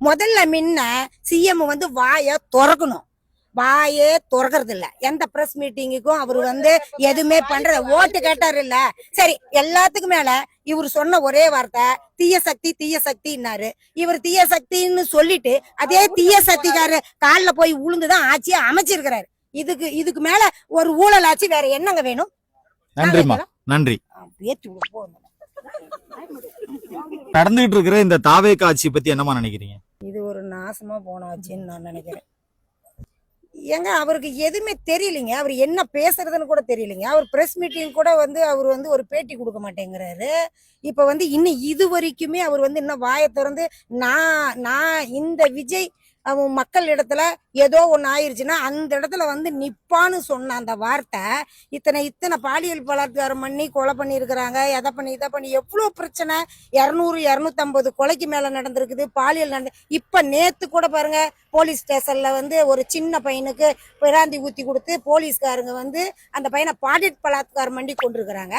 முதல்ல முன்ன சிஎம் வந்து வாயை திறக்கணும். வாயே திறக்கிறது இல்ல. எந்த பிரஸ் மீட்டிங்குக்கும் அவர் வந்து எதுவுமே பண்றது. ஓட்டு கேட்டாரு இல்ல, சரி எல்லாத்துக்கும் மேல இவர் சொன்ன ஒரே வார்த்தை தீய சக்தி தீய சக்தின்னாரு. இவர் தீய சக்தின்னு சொல்லிட்டு அதே தீய சக்திக்காரு காலில போய் உளுந்துதான் ஆட்சியை அமைச்சிருக்கிறாரு. இதுக்கு மேல ஒரு ஊழல் ஆட்சி வேற என்னங்க வேணும்? நன்றிமா, நன்றி. நடந்துகிட்டு இருக்கிற இந்த தாவேக ஆட்சி பத்தி என்னமா நினைக்கிறீங்க? இது ஒரு நாசமா போன ஆட்சின்னு நான் நினைக்கிறேன். ஏங்க அவருக்கு எதுவுமே தெரியலைங்க. அவர் என்ன பேசுறதுன்னு கூட தெரியலைங்க. அவர் பிரஸ் மீட்டிங் கூட வந்து அவர் வந்து ஒரு பேட்டி கொடுக்க மாட்டேங்கிறாரு. இப்ப வந்து இன்னும் இது வரைக்குமே அவர் வந்து இன்னும் வாயை திறந்து நான் இந்த விஜய் அவன் மக்கள் இடத்துல ஏதோ ஒன்று ஆயிடுச்சுன்னா அந்த இடத்துல வந்து நிப்பான்னு சொன்ன அந்த வார்த்தை இத்தனை பாலியல் பலாத்காரம் பண்ணி கொலை பண்ணியிருக்கிறாங்க. இதை பண்ணி எவ்வளோ பிரச்சனை. 200-250 கொலைக்கு மேலே நடந்திருக்குது. பாலியல் இப்போ நேற்று கூட பாருங்க போலீஸ் ஸ்டேஷன்ல வந்து ஒரு சின்ன பையனுக்கு பிராந்தி ஊற்றி கொடுத்து போலீஸ்காரங்க வந்து அந்த பையனை பாலியல் பலாத்காரம் பண்ணி கொண்டிருக்கிறாங்க.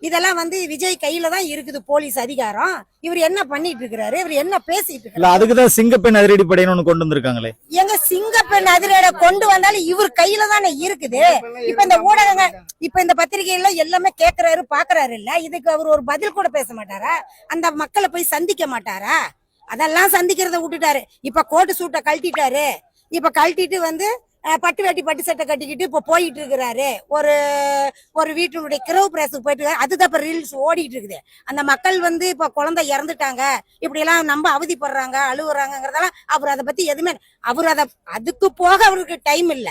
இதெல்லாம் வந்து விஜய் கையில தான் இருக்குது போலீஸ் அதிகாரம். இவர் என்ன பண்ணிட்டு இருக்கிறாரு? இவர் என்ன பேசிட்டு இருக்காரு? அதுக்குதான் சிங்கப்பெண் அதிரடி படையினு கொண்டு வந்திருக்காங்களே. எங்க சிங்கப்பெண் அதிரடி கொண்டு வந்தாலும் இவர் கையில தானே இருக்குது. இப்ப இந்த ஊடகங்க இப்ப இந்த பத்திரிகையில எல்லாமே கேட்கிறாரு பாக்குறாரு இல்ல. இதுக்கு அவர் ஒரு பதில் கூட பேச மாட்டாரா? அந்த மக்களை போய் சந்திக்க மாட்டாரா? அதெல்லாம் சந்திக்கிறத விட்டுட்டாரு. இப்ப கோட்டு சூட்டை கழட்டிட்டாரு. இப்ப கழட்டிட்டு வந்து பட்டு வேட்டி பட்டு சட்டை கட்டிக்கிட்டு இப்ப போயிட்டு இருக்கிறாரு. ஒரு வீட்டினுடைய கிரவு பிரேசுக்கு போயிட்டு இருக்காரு. அதுதான் இப்ப ரீல்ஸ் ஓடிட்டு இருக்குது. அந்த மக்கள் வந்து இப்ப குழந்தை இறந்துட்டாங்க இப்படி எல்லாம் நம்ம அவதிப்படுறாங்க அழுகுறாங்கிறதெல்லாம் அவர் அதை பத்தி எதுவுமே அதுக்கு போக அவருக்கு டைம் இல்ல.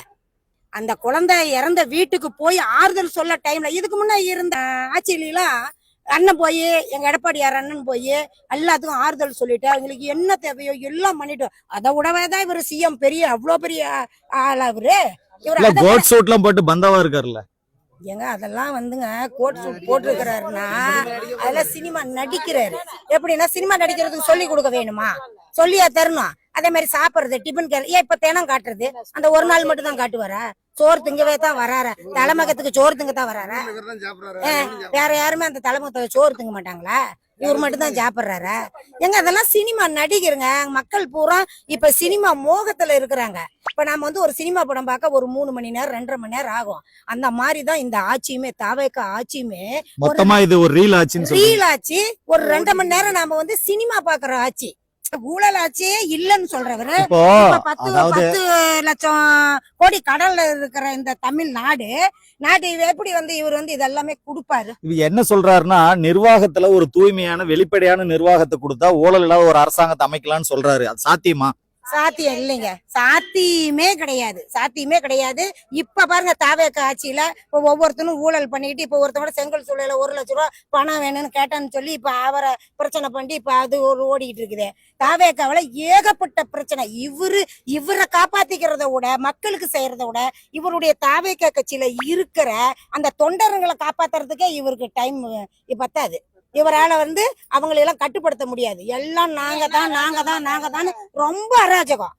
அந்த குழந்தை இறந்த வீட்டுக்கு போய் ஆறுதல் சொல்ல டைம்ல. இதுக்கு முன்ன இருந்த ஆட்சியிலாம் அண்ணன் போய் எங்க எடப்பாடியார் அண்ணன் போய் எல்லாத்துக்கும் ஆறுதல் சொல்லிட்டு அவங்களுக்கு என்ன தேவையோ எல்லாம் பண்ணிட்டோம். அதை விடவேதான் இவர் சிஎம் பெரிய அவ்வளவு பெரிய ஆள். அவரு கோட் சூட் எல்லாம் போட்டு பந்தாவா இருக்காருல்ல. ஏங்க அதெல்லாம் வந்துங்க கோட் சூட் போட்டிருக்கிறாருன்னா அதெல்லாம் சினிமா நடிக்கிறாரு. எப்படின்னா சினிமா நடிக்கிறதுக்கு சொல்லி கொடுக்க வேணுமா? சொல்லியா தரணும். அதே மாதிரி சாப்பிடுறது டிபன் இப்ப தினம் காட்டுறது அந்த ஒரு நாள் மட்டும் தான் காட்டுவாரா? சோறு திங்கவே தான் வராரு. தலைமகத்துக்கு சோறு திங்க தான் வராரா? வேற யாருமே அந்த தலைமகத்துக்கு சோறு திங்க மாட்டாங்களா? இவர் மட்டும் தான் சாப்பிடுறாரு. எங்க அதெல்லாம் சினிமா நடிகருங்க. மக்கள் பூரா இப்ப சினிமா மோகத்துல இருக்கிறாங்க. இப்ப நாம வந்து ஒரு சினிமா படம் பார்க்க ஒரு 3 மணி நேரம் 2.5 மணி நேரம் ஆகும். அந்த மாதிரிதான் இந்த ஆட்சியுமே தாவேக ஆட்சியுமே மொத்தமா இது ஒரு ரீல் ஆட்சி. ஒரு 2 மணி நேரம் நாம வந்து சினிமா பாக்குற ஆட்சி. ஊழல் ஆட்சியே இல்லன்னு சொல்றவரு 10 லட்சம் கோடி கடல்ல இருக்கிற இந்த தமிழ்நாடு எப்படி வந்து இவர் வந்து இதெல்லாமே கொடுப்பாரு? என்ன சொல்றாருன்னா நிர்வாகத்துல ஒரு தூய்மையான வெளிப்படையான நிர்வாகத்தை கொடுத்தா ஊழல் இல்லாத ஒரு அரசாங்கத்தை அமைக்கலாம்னு சொல்றாரு. அது சாத்தியமா? சாத்தியம் இல்லைங்க. சாத்தியமே கிடையாது. இப்ப பாருங்க தாவேக ஆட்சியில இப்ப ஒவ்வொருத்தனும் ஊழல் பண்ணிட்டு இப்ப ஒருத்தவங்க செங்கல் சூழல 1 லட்சம் ரூபாய் பணம் வேணும்னு கேட்டான்னு சொல்லி இப்ப அவரை பிரச்சனை பண்ணி இப்ப அது ஒரு ஓடிட்டு இருக்குது. தாவேகாவில ஏகப்பட்ட பிரச்சனை. இவரை காப்பாத்திக்கிறத விட மக்களுக்கு செய்யறத விட இவருடைய தாவேக கட்சியில இருக்கிற அந்த தொண்டர்களை காப்பாத்துறதுக்கே இவருக்கு டைம் பத்தாது. இவரால வந்து அவங்களை எல்லாம் கட்டுப்படுத்த முடியாது. எல்லாம் நாங்க தான் ரொம்ப அராஜகம்.